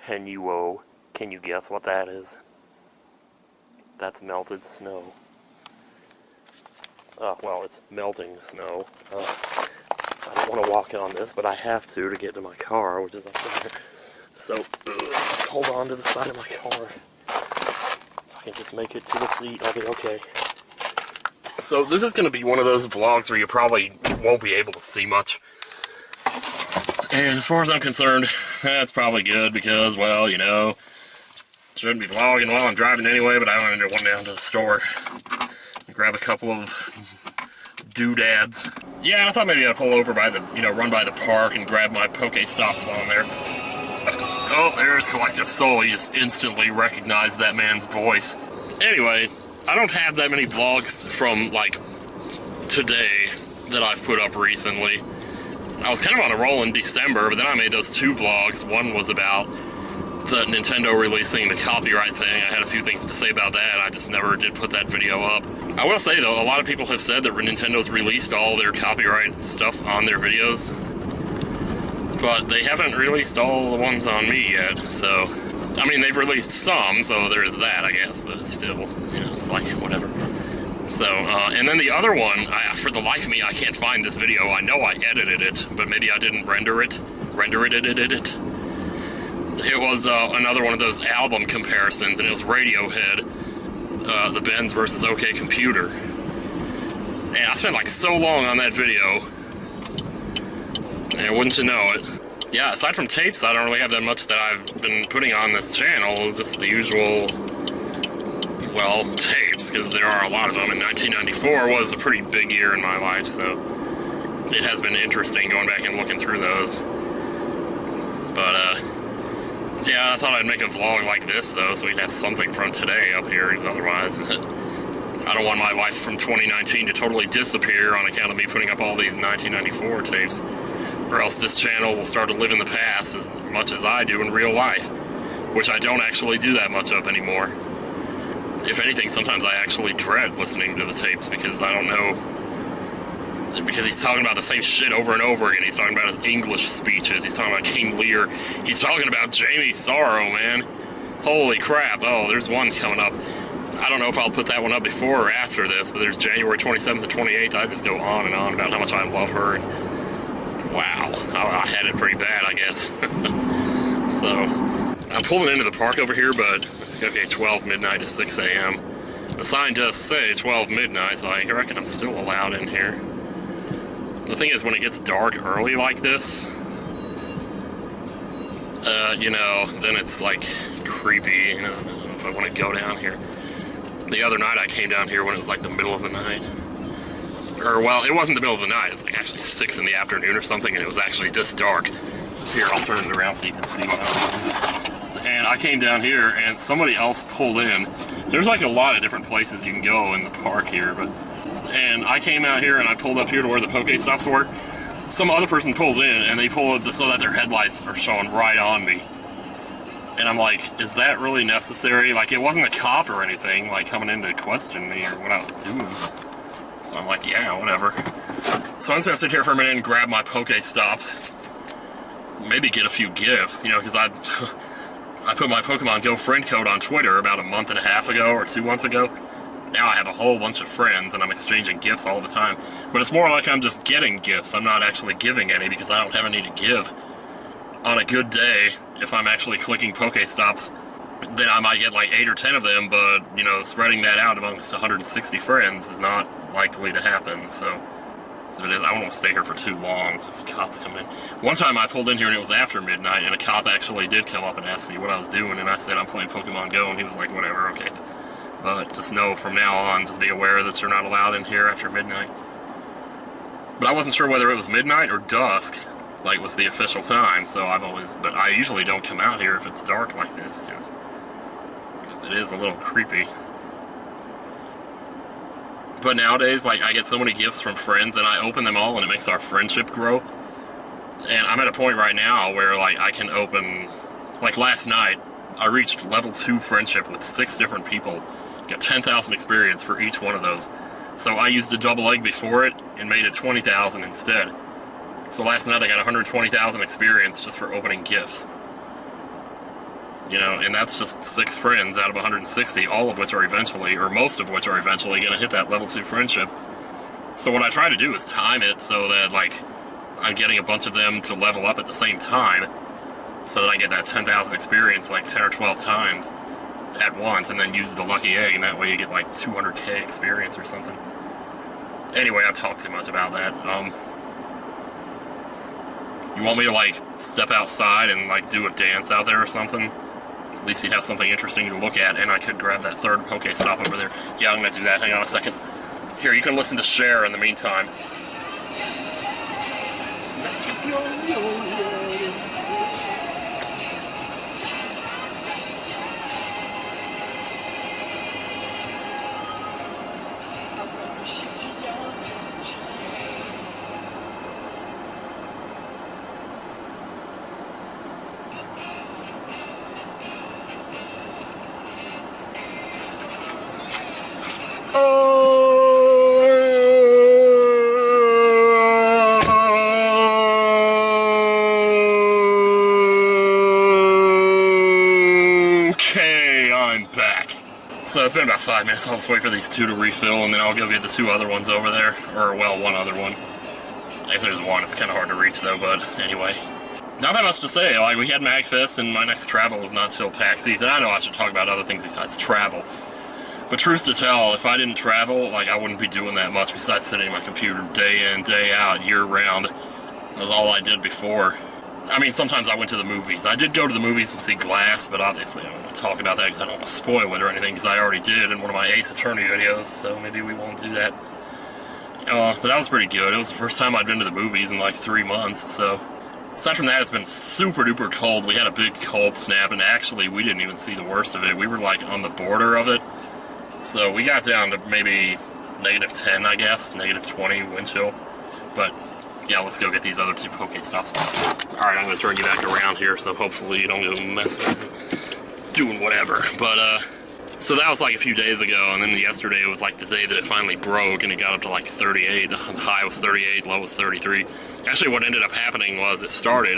Henuo. Can you guess what that is? That's melted snow. Well, it's melting snow. I don't want to walk on this, but I have to get to my car, which is up there. So, hold on to the side of my car. If I can just make it to the seat, I'll be okay. So this is going to be one of those vlogs where you probably won't be able to see much. And as far as I'm concerned, that's probably good because, well, you know, shouldn't be vlogging while I'm driving anyway, but I wanted to run down to the store and grab a couple of doodads. Yeah, I thought maybe I'd pull over by the, run by the park and grab my Pokestops while I'm there. Oh, there's Collective Soul. You just instantly recognized that man's voice. Anyway, I don't have that many vlogs from, like, today that I've put up recently. I was kind of on a roll in December, but then I made those 2 vlogs. One was about the Nintendo releasing the copyright thing. I had a few things to say about that. I just never did put that video up. I will say, though, a lot of people have said that Nintendo's released all their copyright stuff on their videos, but they haven't released all the ones on me yet, so... I mean, they've released some, so there's that, I guess, but still, it's like, whatever. So, and then the other one, for the life of me, I can't find this video. I know I edited it, but maybe I didn't render it. It was another one of those album comparisons, and it was Radiohead, the Benz versus OK Computer. And I spent like so long on that video, and wouldn't you know it. Yeah, aside from tapes, I don't really have that much that I've been putting on this channel. It's just the usual, well, tapes, because there are a lot of them. And 1994 was a pretty big year in my life, so it has been interesting going back and looking through those. But, yeah, I thought I'd make a vlog like this, though, so we'd have something from today up here, because otherwise, I don't want my life from 2019 to totally disappear on account of me putting up all these 1994 tapes. Or else this channel will start to live in the past as much as I do in real life, which I don't actually do that much of anymore. If anything, sometimes I actually dread listening to the tapes because I don't know, because he's talking about the same shit over and over again. He's talking about his English speeches, he's talking about King Lear, he's talking about Jamie Sorrow, man. Holy crap. Oh, there's one coming up. I don't know if I'll put that one up before or after this, but there's January 27th to 28th. I just go on and on about how much I love her. Wow, I had it pretty bad, I guess. So, I'm pulling into the park over here, but it's gonna be 12 midnight to 6 a.m. The sign does say 12 midnight, so I reckon I'm still allowed in here. The thing is, when it gets dark early like this, then it's like creepy. I don't know if I want to go down here. The other night I came down here when it was like the middle of the night. Or, well, it wasn't the middle of the night, it's like actually 6 in the afternoon or something, and it was actually this dark. Here, I'll turn it around so you can see. And I came down here, and somebody else pulled in. There's like a lot of different places you can go in the park here, and I came out here and I pulled up here to where the Pokestops were. Some other person pulls in, and they pull up so that their headlights are showing right on me. And I'm like, is that really necessary? Like, it wasn't a cop or anything, like, coming in to question me or what I was doing. So I'm like, yeah, whatever. So I'm just gonna sit here for a minute and grab my Pokestops. Maybe get a few gifts, because I put my Pokemon Go friend code on Twitter about a month and a half ago or 2 months ago. Now I have a whole bunch of friends and I'm exchanging gifts all the time. But it's more like I'm just getting gifts. I'm not actually giving any because I don't have any to give. On a good day, if I'm actually clicking Pokestops, then I might get like 8 or 10 of them, but, spreading that out amongst 160 friends is not likely to happen, so it is. I don't want to stay here for too long, so there's cops coming in. One time I pulled in here and it was after midnight, and a cop actually did come up and ask me what I was doing, and I said I'm playing Pokemon Go, and he was like, whatever, okay. But just know from now on, just be aware that you're not allowed in here after midnight. But I wasn't sure whether it was midnight or dusk, like was the official time, so but I usually don't come out here if it's dark like this, because it is a little creepy. But nowadays, like, I get so many gifts from friends, and I open them all, and it makes our friendship grow. And I'm at a point right now where, like, I can open... Like, last night, I reached level 2 friendship with 6 different people. Got 10,000 experience for each one of those. So I used a double egg before it, and made it 20,000 instead. So last night I got 120,000 experience just for opening gifts. You know, and that's just 6 friends out of 160, all of which are eventually, or most of which are eventually going to hit that level 2 friendship. So what I try to do is time it so that, like, I'm getting a bunch of them to level up at the same time, so that I get that 10,000 experience like 10 or 12 times at once, and then use the lucky egg, and that way you get like 200k experience or something. Anyway, I've talked too much about that. You want me to like step outside and like do a dance out there or something? At least you'd have something interesting to look at, and I could grab that third Pokestop over there. Yeah, I'm gonna do that. Hang on a second. Here, you can listen to Cher in the meantime. Okay, I'm back. So it's been about 5 minutes. I'll just wait for these 2 to refill, and then I'll go get the 2 other ones over there. Or, well, 1 other one. I guess there's 1. It's kind of hard to reach, though, but anyway. Not that much to say. Like, we had MagFest, and my next travel is not till PAX East. And I know I should talk about other things besides travel. But truth to tell, if I didn't travel, like, I wouldn't be doing that much besides sitting at my computer day in, day out, year-round. That was all I did before. I mean, sometimes I went to the movies. I did go to the movies and see Glass, but obviously I don't want to talk about that because I don't want to spoil it or anything, because I already did in one of my Ace Attorney videos, so maybe we won't do that. But that was pretty good. It was the first time I'd been to the movies in like 3 months, so... Aside from that, it's been super duper cold. We had a big cold snap, and actually we didn't even see the worst of it. We were like on the border of it. So we got down to maybe -10, I guess, -20 wind chill. But yeah, let's go get these other 2 Pokestops. Alright, I'm going to turn you back around here, so hopefully you don't go messing with doing whatever. But, so that was like a few days ago, and then yesterday was like the day that it finally broke, and it got up to like 38. The high was 38, low was 33. Actually, what ended up happening was it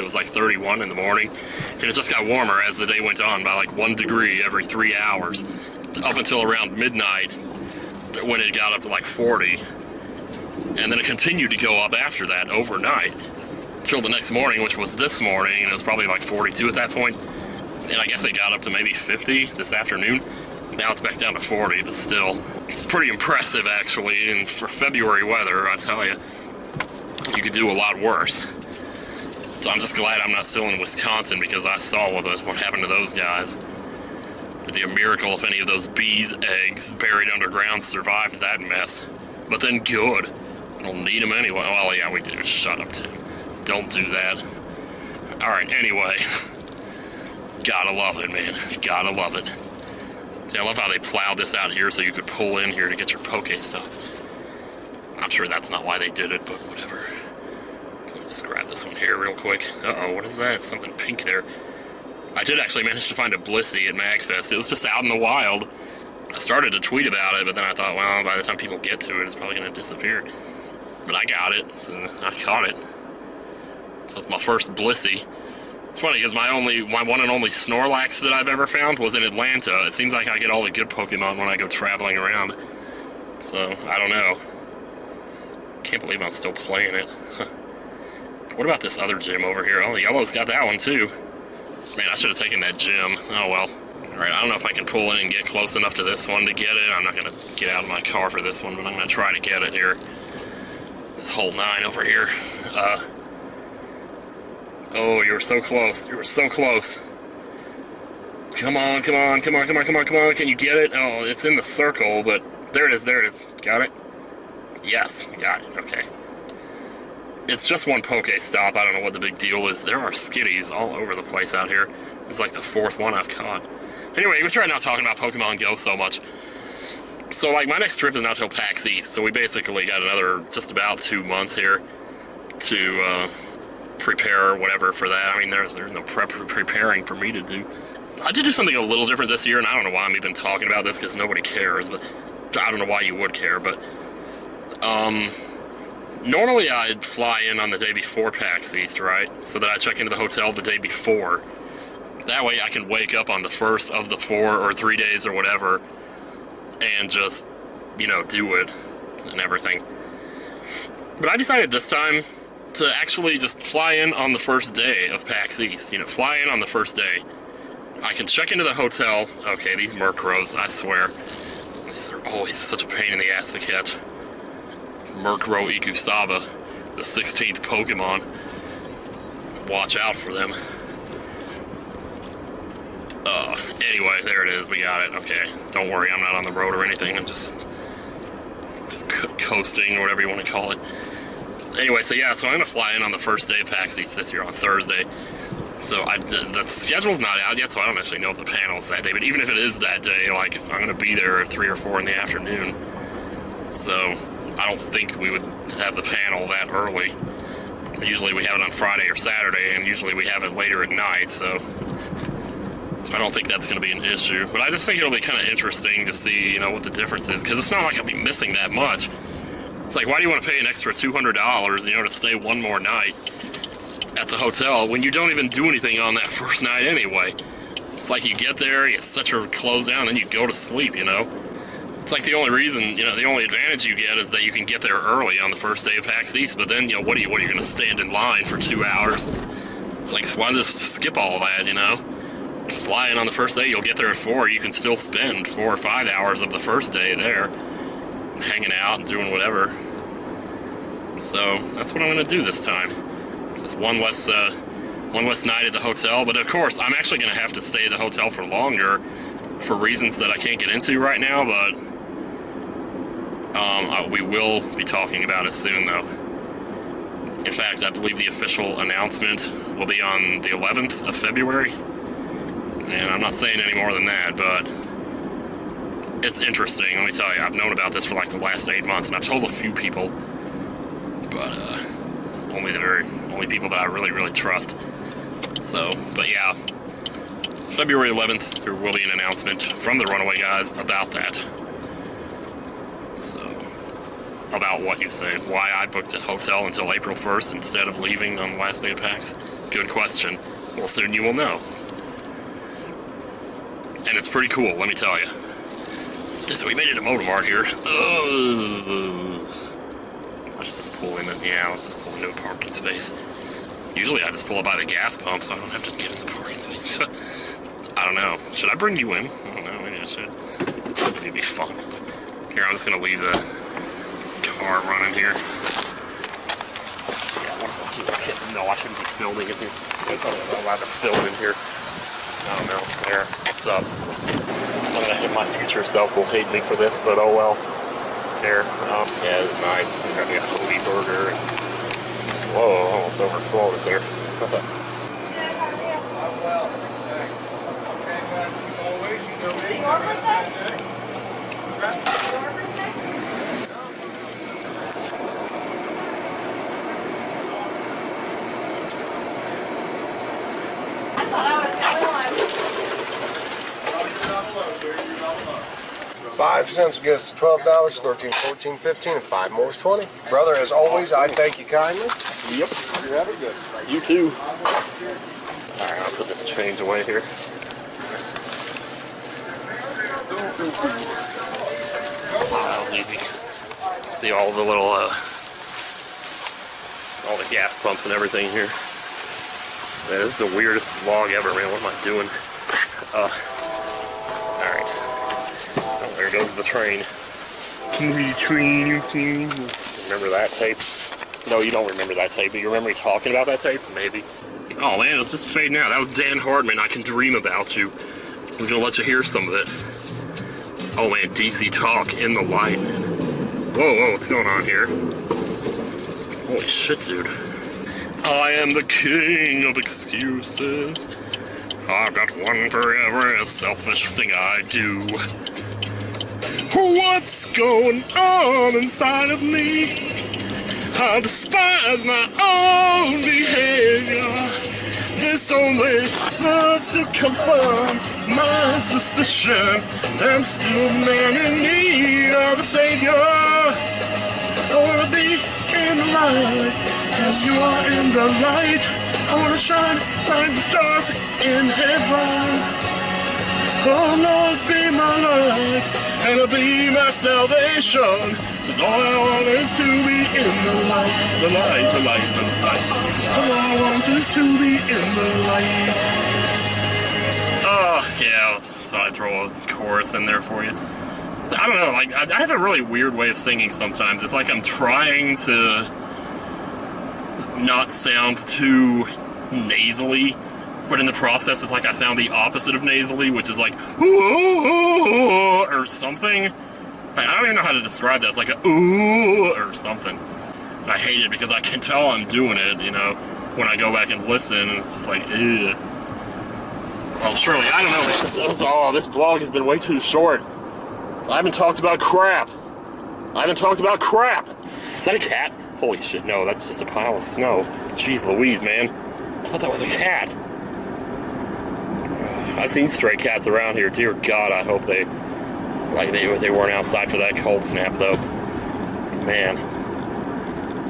was like 31 in the morning, and it just got warmer as the day went on by like 1 degree every 3 hours, up until around midnight, when it got up to like 40. And then it continued to go up after that overnight till the next morning, which was this morning, and it was probably like 42 at that point. And I guess it got up to maybe 50 this afternoon. Now it's back down to 40, but still, it's pretty impressive actually. And for February weather, I tell you, you could do a lot worse. So I'm just glad I'm not still in Wisconsin, because I saw what happened to those guys. It'd be a miracle if any of those bees' eggs buried underground survived that mess. But then good. We'll need them anyway. Well, yeah, we do. Shut up, Tim. Don't do that. Alright, anyway. Gotta love it, man. Gotta love it. See, I love how they plowed this out here so you could pull in here to get your Pokestuff. I'm sure that's not why they did it, but whatever. So let me just grab this one here real quick. Uh-oh, what is that? Something pink there. I did actually manage to find a Blissey at MagFest. It was just out in the wild. I started to tweet about it, but then I thought, well, by the time people get to it, it's probably going to disappear. But I got it, so I caught it. So it's my first Blissey. It's funny, because my one and only Snorlax that I've ever found was in Atlanta. It seems like I get all the good Pokemon when I go traveling around. So, I don't know. Can't believe I'm still playing it. What about this other gym over here? Oh, Yellow's got that one too. Man, I should have taken that gym. Oh well. Alright, I don't know if I can pull in and get close enough to this one to get it. I'm not going to get out of my car for this one, but I'm going to try to get it here. This whole 9 over here. Oh, you were so close. You were so close. Come on, come on, come on, come on, come on, come on. Can you get it? Oh, it's in the circle, but there it is, there it is. Got it? Yes, got it. Okay. It's just one Pokestop. I don't know what the big deal is. There are skitties all over the place out here. It's like the 4th one I've caught. Anyway, we're trying not talking about Pokemon Go so much. So, like, my next trip is not till PAX East, so we basically got another just about 2 months here to prepare or whatever for that. I mean, there's no preparing for me to do. I did do something a little different this year, and I don't know why I'm even talking about this, because nobody cares, but I don't know why you would care, but normally I'd fly in on the day before PAX East, right? So that I check into the hotel the day before. That way I can wake up on the first of the 4 or 3 days or whatever and just, you know, do it and everything. But I decided this time to actually just fly in on the first day of PAX East. You know, fly in on the first day. I can check into the hotel. Okay, these Murkrows, I swear. These are always such a pain in the ass to catch. Murkrow Ikusaba, the 16th Pokemon. Watch out for them. Anyway, there it is. We got it. Okay. Don't worry, I'm not on the road or anything. I'm just coasting or whatever you want to call it. Anyway, so yeah, so I'm going to fly in on the first day of PAX East this year on Thursday. So the schedule's not out yet, so I don't actually know if the panel's that day. But even if it is that day, like, I'm going to be there at 3 or 4 in the afternoon. So I don't think we would have the panel that early. Usually we have it on Friday or Saturday, and usually we have it later at night, so I don't think that's going to be an issue. But I just think it'll be kind of interesting to see, you know, what the difference is, because it's not like I'll be missing that much. It's like, why do you want to pay an extra $200, you know, to stay one more night at the hotel when you don't even do anything on that first night anyway? It's like you get there, you set your clothes down, and then you go to sleep, you know? It's like the only reason, you know, the only advantage you get is that you can get there early on the first day of PAX East, but then, you know, what are you going to stand in line for 2 hours? It's like, so why just skip all that, you know? Fly in on the first day, you'll get there at 4, you can still spend 4 or 5 hours of the first day there, hanging out and doing whatever. So, that's what I'm going to do this time. So it's one less night at the hotel, but of course, I'm actually going to have to stay at the hotel for longer for reasons that I can't get into right now, but we will be talking about it soon, though. In fact, I believe the official announcement will be on the 11th of February. And I'm not saying any more than that, but it's interesting. Let me tell you, I've known about this for like the last 8 months, and I've told a few people, but only people that I really, really trust. So, but yeah, February 11th, there will be an announcement from the Runaway guys about that. So, about what you say, why I booked a hotel until April 1st instead of leaving on the last day of PAX. Good question. Well, soon you will know. And it's pretty cool, let me tell you. So we made it to Moto Mart here. Let's just pull in, yeah, let's just pull into a parking space. Usually I just pull up by the gas pump so I don't have to get in the parking space. I don't know. Should I bring you in? I don't know, maybe I should. It'd be fun. Here, I'm just gonna leave the car running here. Yeah, one of the kids know I shouldn't be filming in here. I'm not allowed to film in here. I don't know. There. What's up? I'm gonna hit my future self will hate me for this, but oh well. There. Yeah, it's nice. We got a hoagie burger. And, whoa, almost overflowed it there. Your birthday? I thought I was the only one. 5 cents gets to $12, 13, 14, 15, and 5 more is 20. Brother, as always, I thank you kindly. Yep. You have it good. You too. Alright, I'll put this change away here. Oh, that was easy. See all the little, all the gas pumps and everything here. Man, this is the weirdest vlog ever, man. What am I doing? Alright. Oh, there goes the train. Remember that tape? No, you don't remember that tape, but you remember me talking about that tape? Maybe. Oh man, it's just fading out. That was Dan Hartman, I Can Dream About You. I was gonna let you hear some of it. Oh man, DC Talk in the light. Whoa, what's going on here? Holy shit, dude. I am the king of excuses. I've got one for every selfish thing I do. What's going on inside of me? I despise my own behavior. This only serves to confirm my suspicion. I'm still a man in need of a savior. I wanna be in the light as you are in the light. I wanna shine like the stars in heavens. Oh Lord, be my light, and be my salvation. 'Cause all I want is to be in the light, the light, the light, the light. All I want is to be in the light. Oh, yeah, so I'd throw a chorus in there for you. I don't know, like, I have a really weird way of singing sometimes. It's like I'm trying to not sound too nasally, but in the process it's like I sound the opposite of nasally, which is like ooh or something. Like, I don't even know how to describe that. It's like a ooh or something. And I hate it because I can tell I'm doing it, you know, when I go back and listen, and it's just like, ugh. Well, surely, I don't know, this vlog has been way too short. I haven't talked about crap. Is that a cat? Holy shit, no, that's just a pile of snow. Jeez Louise, man. I thought that was a cat. I've seen stray cats around here. Dear God, I hope they weren't outside for that cold snap, though. Man.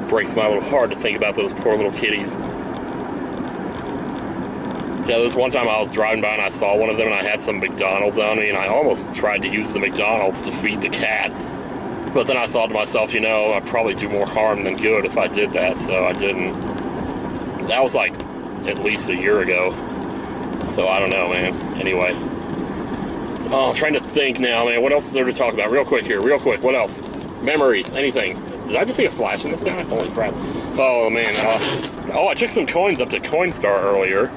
Breaks my little heart to think about those poor little kitties. Yeah, this one time I was driving by and I saw one of them and I had some McDonald's on me and I almost tried to use the McDonald's to feed the cat. But then I thought to myself, you know, I'd probably do more harm than good if I did that, so I didn't. That was like at least a year ago. So I don't know, man. Anyway. Oh, I'm trying to think now, man. What else is there to talk about? Real quick here, real quick. What else? Memories, anything. Did I just see a flash in the sky? Holy crap. Oh, man. I took some coins up to Coinstar earlier.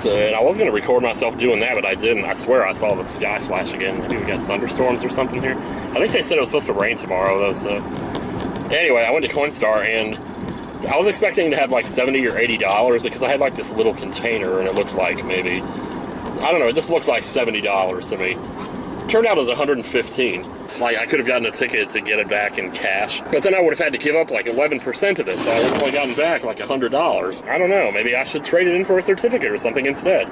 And I was going to record myself doing that, but I didn't. I swear I saw the sky flash again. Maybe we got thunderstorms or something here. I think they said it was supposed to rain tomorrow, though, so... Anyway, I went to Coinstar, and I was expecting to have like $70 or $80 because I had like this little container, and it looked like maybe... I don't know, it just looked like $70 to me. Turned out it was $115. Like, I could have gotten a ticket to get it back in cash, but then I would have had to give up like 11% of it, so I would have only gotten back like $100. I don't know, maybe I should trade it in for a certificate or something instead.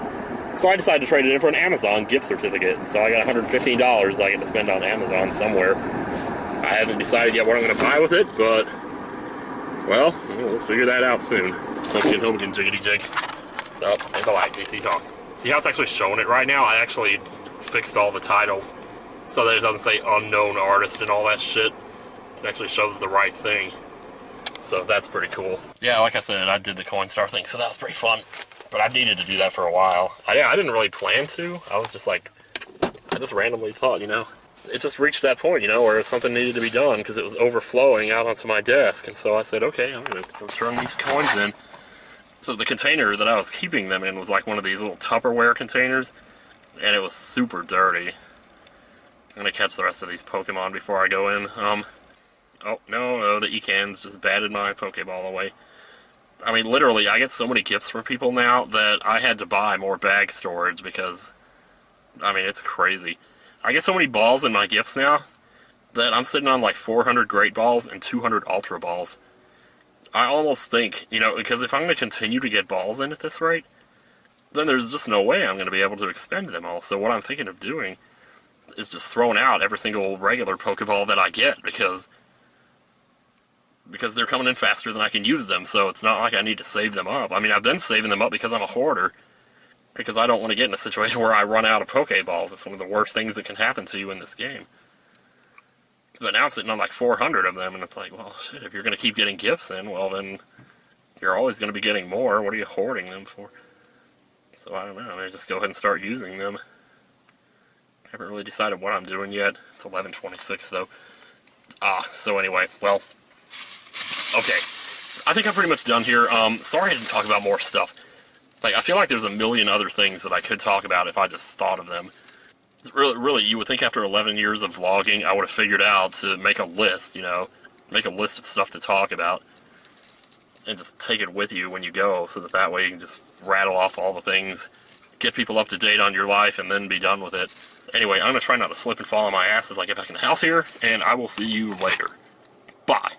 So I decided to trade it in for an Amazon gift certificate, so I got $115 that I get to spend on Amazon somewhere. I haven't decided yet what I'm going to buy with it, but, well, we'll figure that out soon. Hogan, jiggity jig. Oh, and the light, DC talk. See how it's actually showing it right now? I actually fixed all the titles so that it doesn't say unknown artist and all that shit. It actually shows the right thing. So that's pretty cool. Yeah, like I said, I did the Coinstar thing, so that was pretty fun. But I needed to do that for a while. I didn't really plan to. I was just like, I just randomly thought, you know. It just reached that point, you know, where something needed to be done because it was overflowing out onto my desk. And so I said, okay, I'm going to go turn these coins in. So the container that I was keeping them in was like one of these little Tupperware containers. And it was super dirty. I'm going to catch the rest of these Pokemon before I go in. Oh, no, the E-cans just batted my Pokeball away. I mean, literally, I get so many gifts from people now that I had to buy more bag storage because, I mean, it's crazy. I get so many balls in my gifts now that I'm sitting on like 400 Great Balls and 200 Ultra Balls. I almost think, you know, because if I'm going to continue to get balls in at this rate, then there's just no way I'm going to be able to expend them all. So what I'm thinking of doing is just throwing out every single regular Pokeball that I get because they're coming in faster than I can use them, so it's not like I need to save them up. I mean, I've been saving them up because I'm a hoarder, because I don't want to get in a situation where I run out of Pokeballs. It's one of the worst things that can happen to you in this game. But now I'm sitting on like 400 of them, and it's like, well, shit, if you're going to keep getting gifts in, well, then you're always going to be getting more. What are you hoarding them for? So I don't know, I just go ahead and start using them. I haven't really decided what I'm doing yet. It's 11:26 though. So anyway, well, okay. I think I'm pretty much done here. Sorry I didn't talk about more stuff. Like, I feel like there's a million other things that I could talk about if I just thought of them. Really, you would think after 11 years of vlogging, I would have figured out to make a list, you know, make a list of stuff to talk about, and just take it with you when you go, so that way you can just rattle off all the things, get people up to date on your life, and then be done with it. Anyway, I'm going to try not to slip and fall on my ass as I get back in the house here, and I will see you later. Bye.